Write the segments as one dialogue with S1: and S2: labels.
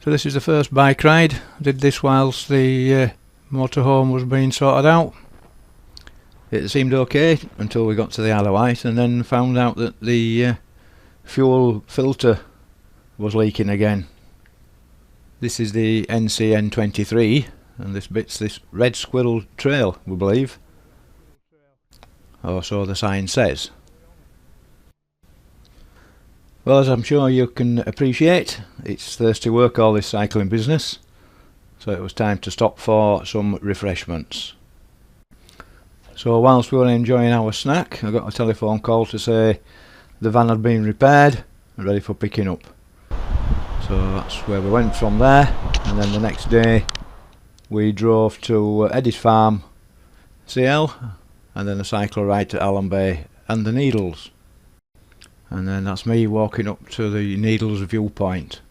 S1: So this is the first bike ride. I did this whilst the motorhome was being sorted out. It seemed okay until we got to the Isle of Wight and then found out that the fuel filter was leaking again. This is the NCN23 and this bit's this Red Squirrel Trail, we believe. Or so the sign says. Well, as I'm sure you can appreciate, it's thirsty work, all this cycling business, so it was time to stop for some refreshments. So whilst we were enjoying our snack, I got a telephone call to say the van had been repaired and ready for picking up. So that's where we went from there, and then the next day we drove to Eddie's Farm, CL, and then a cycle ride to Allen Bay and the Needles. And then that's me walking up to the Needles viewpoint.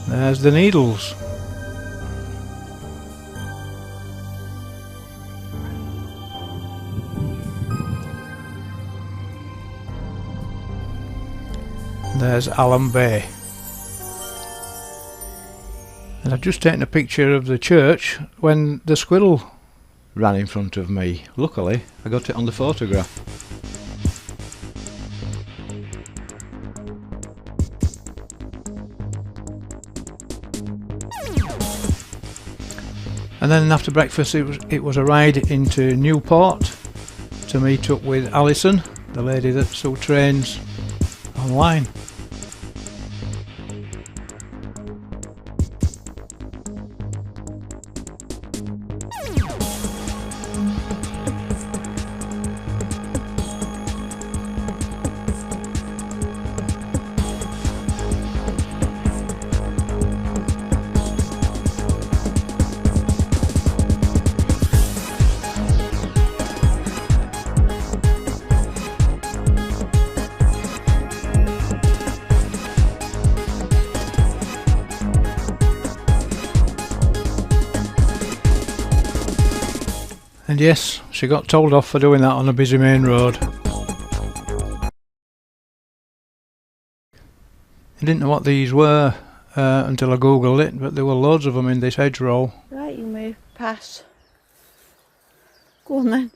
S1: There's the Needles. There's Allen Bay. And I've just taken a picture of the church when the squirrel ran in front of me. Luckily, I got it on the photograph. And then after breakfast it was a ride into Newport to meet up with Alison, the lady that still trains online. And yes, she got told off for doing that on a busy main road. I didn't know what these were until I googled it, but there were loads of them in this hedgerow.
S2: Right, you may pass. Go on then.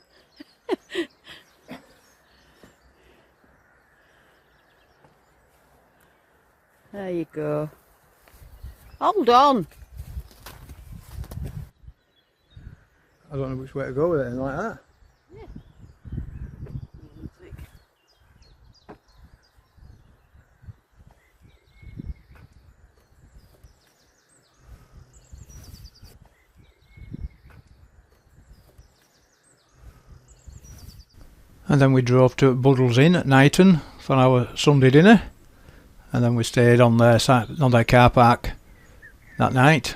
S2: There you go. Hold on.
S1: I don't know which way to go with it, like that.
S2: Yeah.
S1: And then we drove to Buddle's Inn at Knighton for our Sunday dinner, and then we stayed on their car park that night.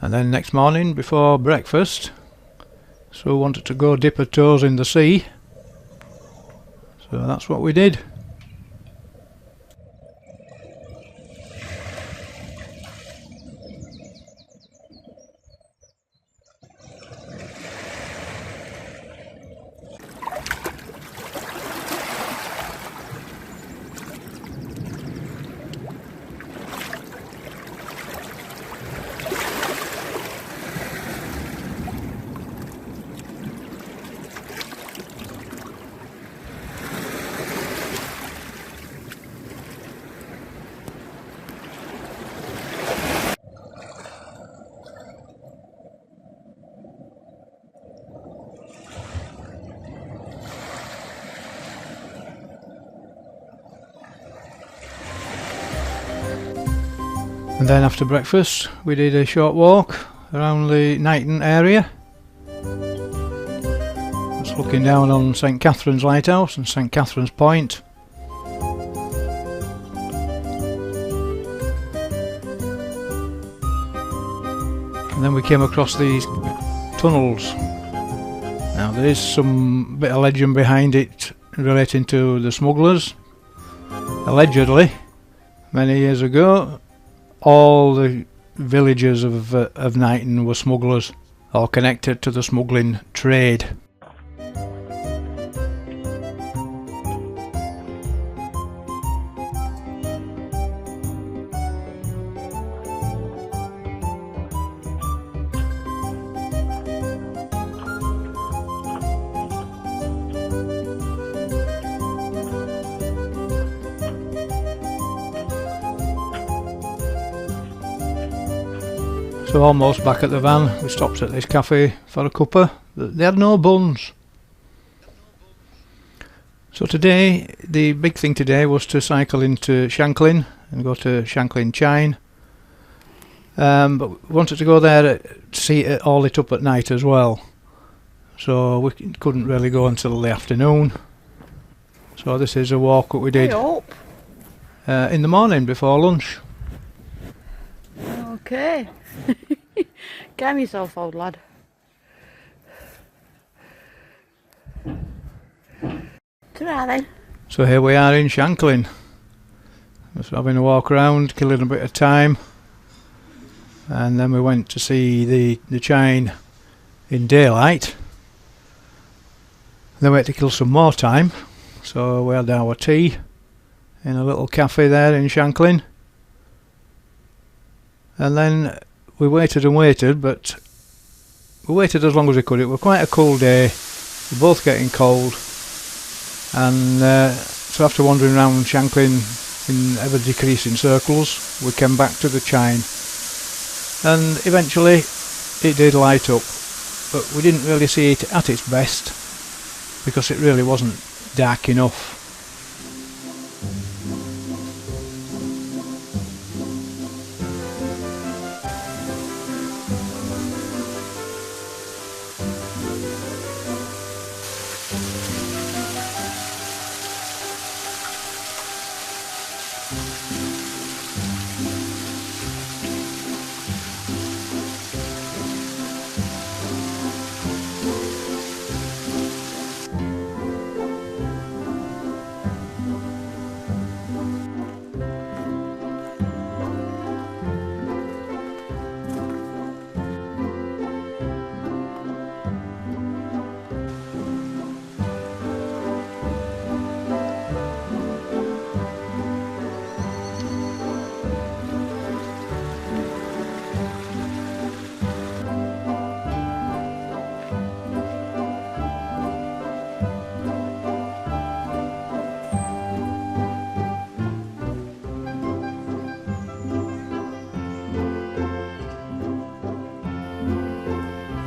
S1: And then next morning before breakfast, Sue wanted to go dip her toes in the sea, so that's what we did. And then after breakfast we did a short walk around the Knighton area, just looking down on St Catherine's Lighthouse and St Catherine's Point. And then we came across these tunnels. Now there is some bit of legend behind it relating to the smugglers. Allegedly, many years ago, all the villagers of Knighton were smugglers or connected to the smuggling trade. So almost back at the van, we stopped at this cafe for a cuppa. They had no buns. So today, the big thing today was to cycle into Shanklin and go to Shanklin Chine. But we wanted to go there to see it all lit up at night as well. So we couldn't really go until the afternoon. So this is a walk that we did in the morning before lunch.
S2: Okay. Calm yourself, old lad. Ta-ra then.
S1: So here we are in Shanklin. Just having a walk around, killing a bit of time. And then we went to see the Chine in daylight. Then we had to kill some more time. So we had our tea in a little cafe there in Shanklin. And then we waited and waited, but we waited as long as we could. It was quite a cool day. We were both getting cold. And so after wandering around Shanklin in ever decreasing circles, we came back to the Chine. And eventually it did light up. But we didn't really see it at its best, because it really wasn't dark enough.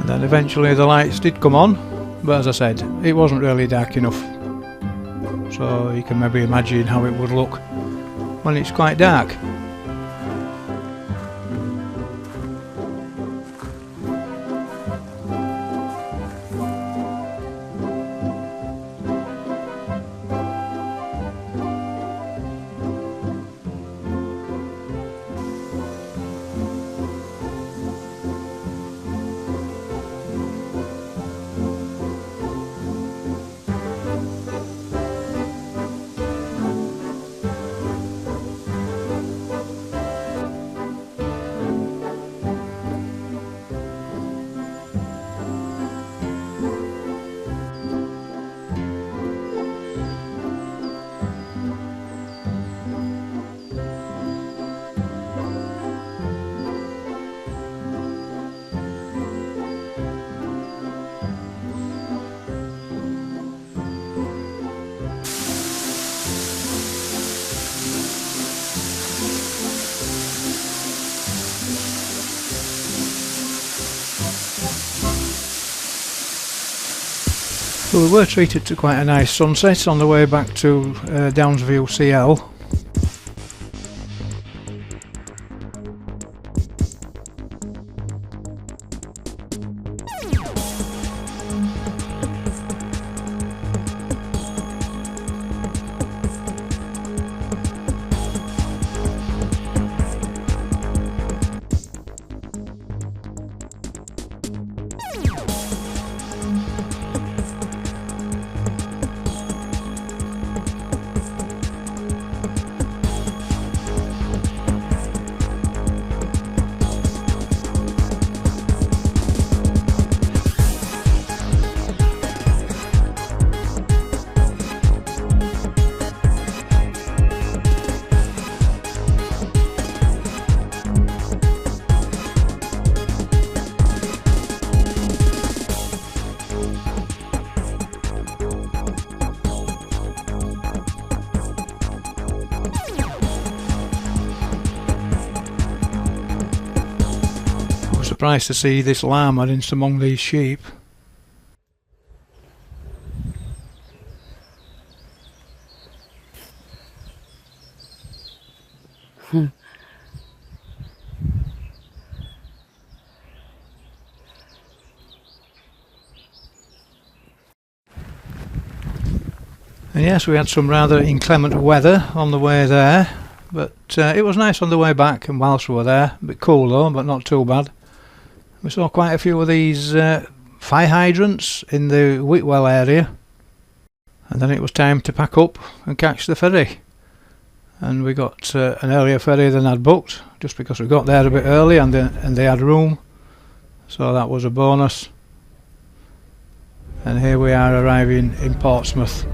S1: And then eventually the lights did come on, but as I said, it wasn't really dark enough. So you can maybe imagine how it would look when it's quite dark. Well, we were treated to quite a nice sunset on the way back to Downsview CL. I was surprised to see this lamb in among these sheep. And yes, we had some rather inclement weather on the way there, but it was nice on the way back, and whilst we were there, a bit cool though, but not too bad. We saw quite a few of these fire hydrants in the Whitwell area, and then it was time to pack up and catch the ferry. And we got an earlier ferry than I'd booked, just because we got there a bit early and they had room, so that was a bonus. And here we are arriving in Portsmouth.